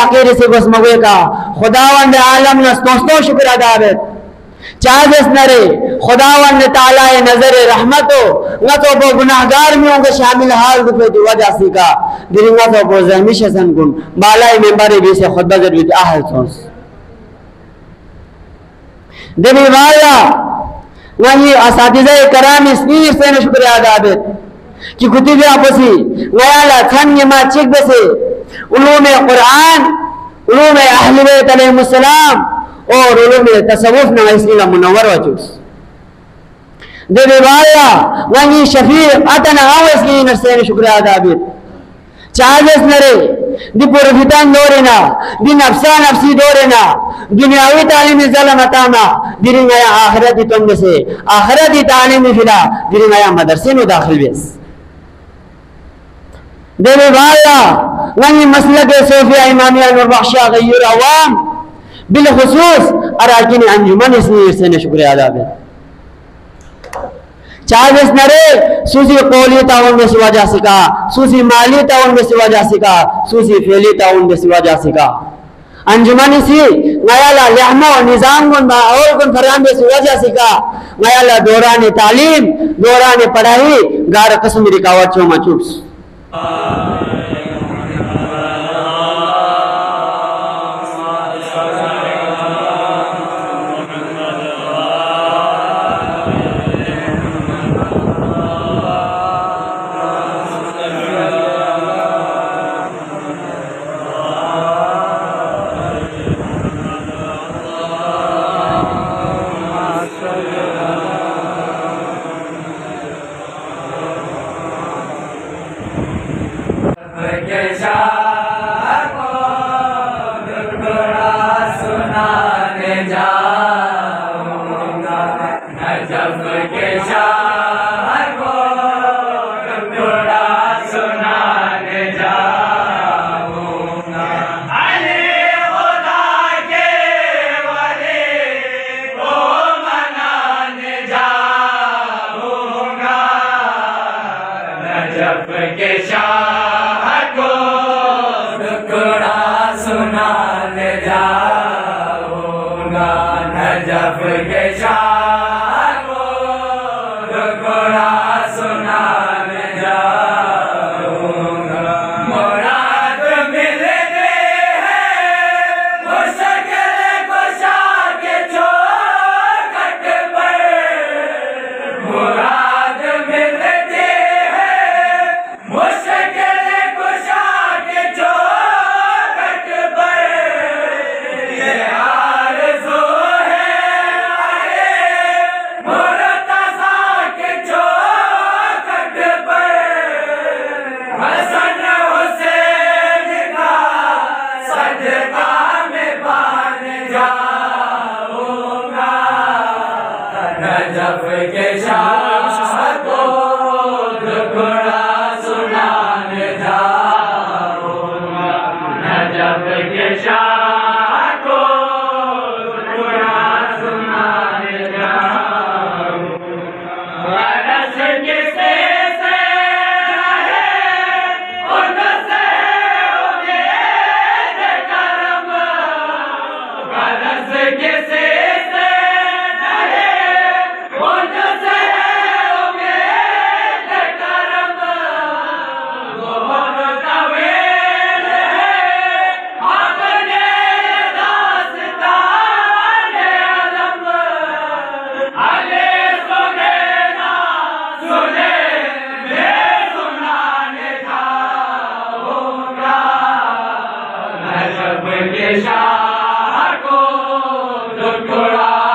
आखिर से बस मगवे का खुदावंद आलम नस्तो शुक्र अदा बेत चाहस नरे खुदावंद ताला नजर रहमतो न तो बो गुनाहगार में होंगे शामिल हाल दुपे दी वजह सी का दिरिंगा तो बो जमीश सन गुन बालाई मेंबर भी से खुद बजर भी आहल सोस देवी वाला वही असातिज़ा कराम इसलिए से शुक्र अदा बेत कि कुतुब आपसी वयाला थन यमा चिक बसे उलूम कुरान उलूम अहले बैत अलैहिस्सलाम और उलूम तसव्वुफ ना इसलिए मुनव्वर वचुस देवे वाला वही शफीक अतना आओ इसलिए नरसे शुक्र अदा बेत चाहस नरे दिपुर फितान दोरेना दिन अफसा नफसी दोरेना दुनियावी तालीम ज़लम अतामा दिरिंगया आखिरती तुम से आखिरती तालीम फिला दिरिंगया मदरसे में दाखिल बेस देवे वाला वही मसलक सोफिया इमामिया नूर बख्शा गय्यूर अवाम बिलखुसूस अराकीन अंजुमन इसलिए से शुक्र अदा बेत चाहस नरे सूसी कौली ताउन में सिवा जा सिका सूसी माली ताउन में सिवा जा सिका सूसी फेली ताउन में सिवा जा सिका अंजुमन सी नयाला लहमो निजाम गुन और गुन फराम में सिवा जा सिका नयाला दौरान तालीम दौरान पढ़ाई गार कस्म रिकावट चो मचुस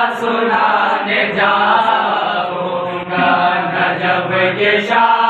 सुनाने जाऊंगा नजब के शाह